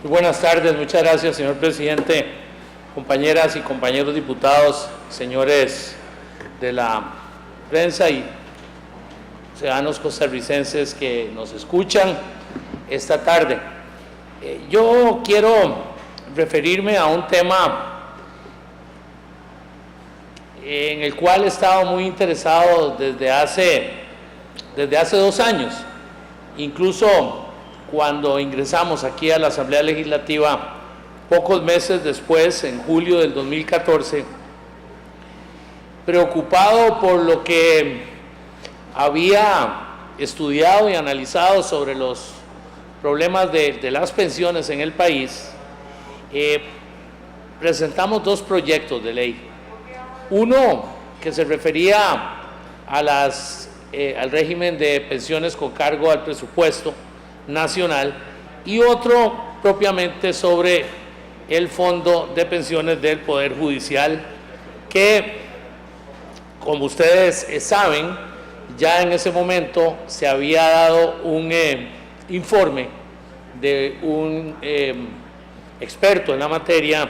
Muy buenas tardes, muchas gracias, señor presidente, compañeras y compañeros diputados, señores de la prensa y ciudadanos costarricenses que nos escuchan esta tarde. Yo quiero referirme a un tema en el cual he estado muy interesado desde hace 2 años, incluso cuando ingresamos aquí a la Asamblea Legislativa, pocos meses después, en julio del 2014, preocupado por lo que había estudiado y analizado sobre los problemas de las pensiones en el país, presentamos 2 proyectos de ley. Uno que se refería a al régimen de pensiones con cargo al presupuesto nacional y otro propiamente sobre el Fondo de Pensiones del Poder Judicial, que, como ustedes saben, ya en ese momento se había dado un informe de un experto en la materia,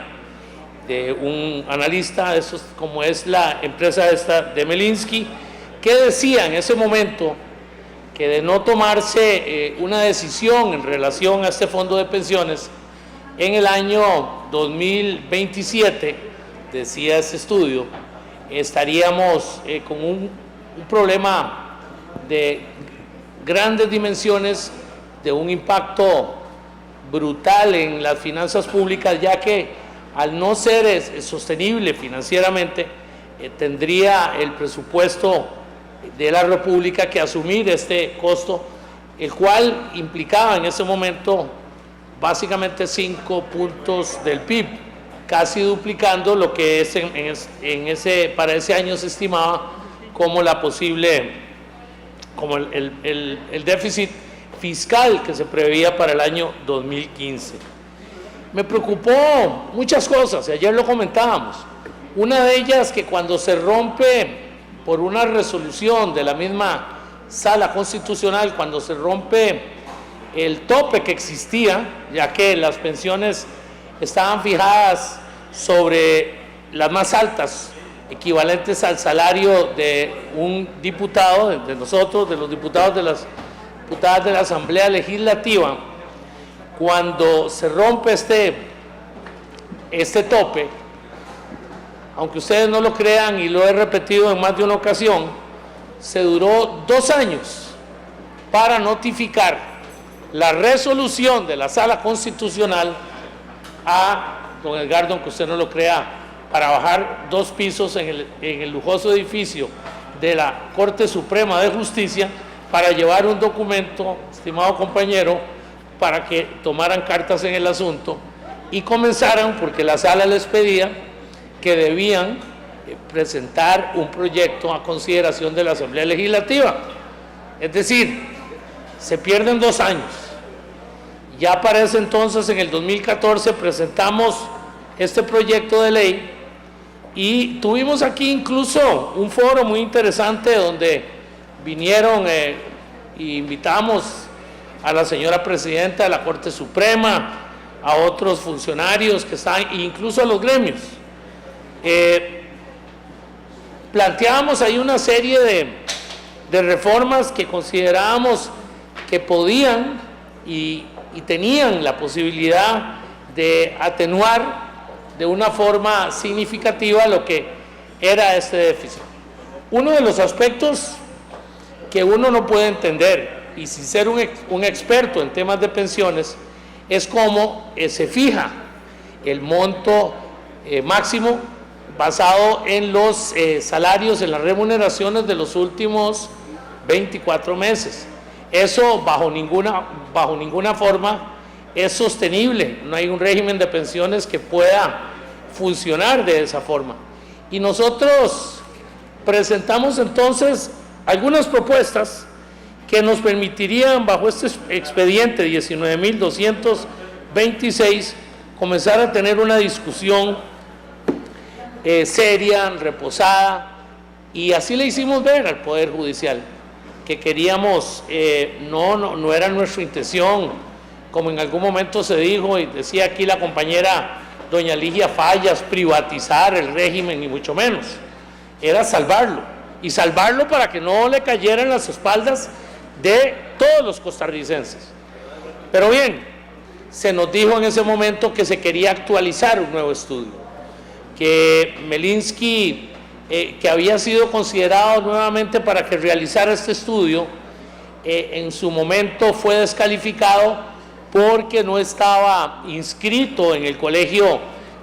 de un analista, eso como es la empresa esta de Melinsky, que decía en ese momento que de no tomarse una decisión en relación a este fondo de pensiones, en el año 2027, decía ese estudio, estaríamos con un problema de grandes dimensiones, de un impacto brutal en las finanzas públicas, ya que al no ser sostenible financieramente, tendría el presupuesto de la República que asumir este costo, el cual implicaba en ese momento básicamente 5 puntos del PIB, casi duplicando lo que para ese año se estimaba como la posible, como el déficit fiscal que se preveía para el año 2015. Me preocupó muchas cosas, ayer lo comentábamos. Una de ellas, que cuando se rompe por una resolución de la misma Sala Constitucional, cuando se rompe el tope que existía, ya que las pensiones estaban fijadas sobre las más altas, equivalentes al salario de un diputado, de nosotros, de los diputados, de las diputadas de la Asamblea Legislativa, cuando se rompe este tope, aunque ustedes no lo crean y lo he repetido en más de una ocasión, se duró 2 años para notificar la resolución de la Sala Constitucional a don Edgardo, aunque usted no lo crea, para bajar 2 pisos en el lujoso edificio de la Corte Suprema de Justicia, para llevar un documento, estimado compañero, para que tomaran cartas en el asunto y comenzaran, porque la Sala les pedía que debían presentar un proyecto a consideración de la Asamblea Legislativa. Es decir, se pierden 2 años. Ya para ese entonces, en el 2014, presentamos este proyecto de ley y tuvimos aquí incluso un foro muy interesante donde vinieron e invitamos a la señora presidenta de la Corte Suprema, a otros funcionarios que están, incluso a los gremios. Planteábamos ahí una serie de reformas que considerábamos que podían y tenían la posibilidad de atenuar de una forma significativa lo que era este déficit. Uno de los aspectos que uno no puede entender, y sin ser un experto en temas de pensiones, es cómo se fija el monto máximo basado en los salarios, en las remuneraciones de los últimos 24 meses. Eso bajo ninguna forma es sostenible. No hay un régimen de pensiones que pueda funcionar de esa forma. Y nosotros presentamos entonces algunas propuestas que nos permitirían, bajo este expediente 19.226, comenzar a tener una discusión seria, reposada, y así le hicimos ver al Poder Judicial que queríamos, no era nuestra intención como en algún momento se dijo y decía aquí la compañera doña Ligia Fallas, privatizar el régimen, ni mucho menos. Era salvarlo, y salvarlo para que no le cayera en las espaldas de todos los costarricenses. Pero bien, se nos dijo en ese momento que se quería actualizar un nuevo estudio, que Melinsky, que había sido considerado nuevamente para que realizara este estudio, en su momento fue descalificado porque no estaba inscrito en el Colegio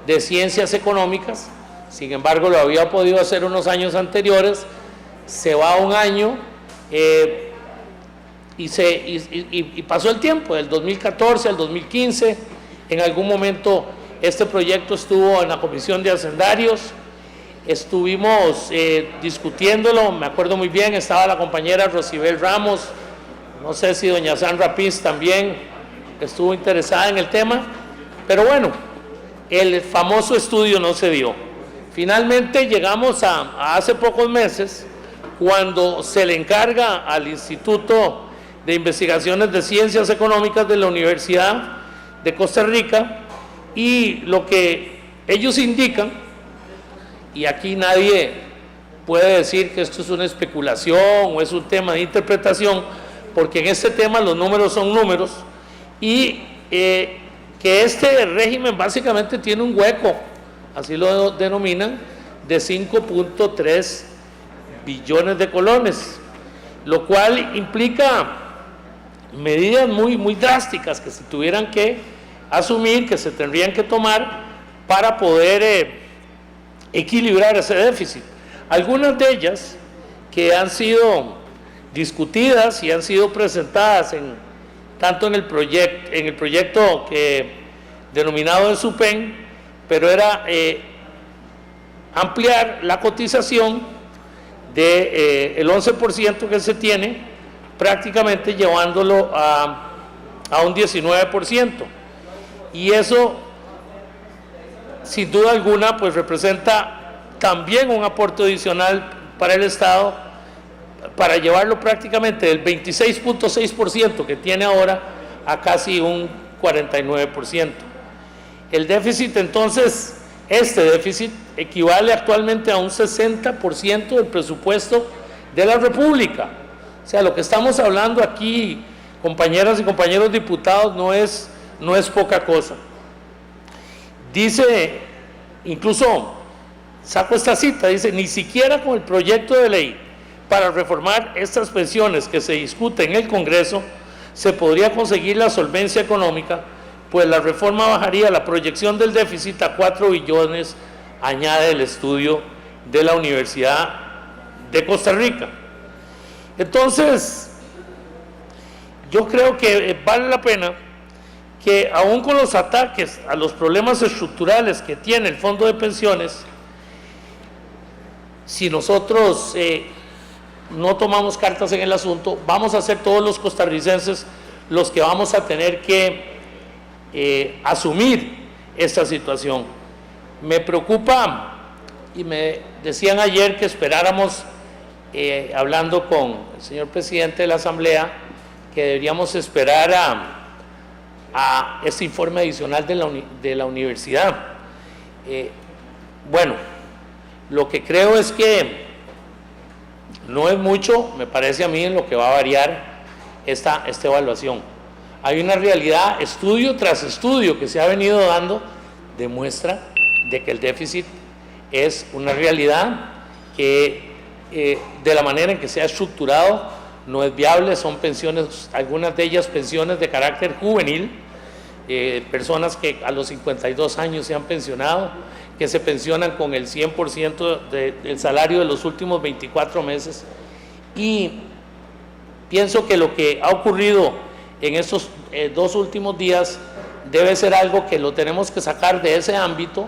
de Ciencias Económicas. Sin embargo, lo había podido hacer unos años anteriores. Se va un año y pasó el tiempo, del 2014 al 2015. En algún momento este proyecto estuvo en la Comisión de Hacendarios, estuvimos discutiéndolo, me acuerdo muy bien, estaba la compañera Rosibel Ramos, no sé si doña Sandra Piz también estuvo interesada en el tema, pero bueno, el famoso estudio no se dio. Finalmente llegamos a hace pocos meses, cuando se le encarga al Instituto de Investigaciones de Ciencias Económicas de la Universidad de Costa Rica, y lo que ellos indican, y aquí nadie puede decir que esto es una especulación o es un tema de interpretación, porque en este tema los números son números, y que este régimen básicamente tiene un hueco, así lo denominan, de 5.3 billones de colones, lo cual implica medidas muy drásticas que se tuvieran que asumir, que se tendrían que tomar para poder equilibrar ese déficit. Algunas de ellas que han sido discutidas y han sido presentadas tanto en el proyecto denominado el SUPEN, pero era ampliar la cotización del 11% que se tiene, prácticamente llevándolo a un 19%, y eso sin duda alguna pues representa también un aporte adicional para el Estado, para llevarlo prácticamente del 26.6% que tiene ahora a casi un 49%. El déficit, entonces, este déficit equivale actualmente a un 60% del presupuesto de la República. O sea, lo que estamos hablando aquí, compañeras y compañeros diputados, no es poca cosa. Dice, incluso saco esta cita, dice: ni siquiera con el proyecto de ley para reformar estas pensiones que se discute en el Congreso se podría conseguir la solvencia económica, pues la reforma bajaría la proyección del déficit a 4 billones, añade el estudio de la Universidad de Costa Rica. Entonces, yo creo que vale la pena que, aún con los ataques a los problemas estructurales que tiene el Fondo de Pensiones, si nosotros no tomamos cartas en el asunto, vamos a ser todos los costarricenses los que vamos a tener que asumir esta situación. Me preocupa, y me decían ayer que esperáramos, hablando con el señor presidente de la Asamblea, que deberíamos esperar a este informe adicional de la universidad. Bueno, lo que creo es que no es mucho, me parece a mí, en lo que va a variar esta evaluación. Hay una realidad, estudio tras estudio que se ha venido dando, demuestra de que el déficit es una realidad que de la manera en que se ha estructurado no es viable. Son pensiones, algunas de ellas pensiones de carácter juvenil, personas que a los 52 años se han pensionado, que se pensionan con el 100% del salario de los últimos 24 meses. Y pienso que lo que ha ocurrido en estos 2 últimos días debe ser algo que lo tenemos que sacar de ese ámbito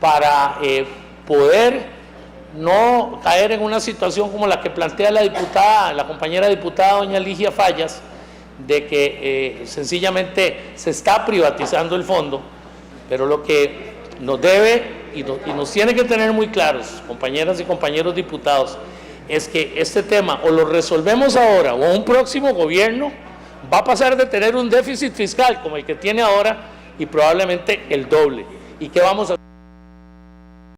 para poder no caer en una situación como la que plantea la compañera diputada doña Ligia Fallas, de que sencillamente se está privatizando el fondo. Pero lo que nos debe y nos tiene que tener muy claros, compañeras y compañeros diputados, es que este tema o lo resolvemos ahora o un próximo gobierno va a pasar de tener un déficit fiscal como el que tiene ahora y probablemente el doble. ¿Y qué vamos a hacer?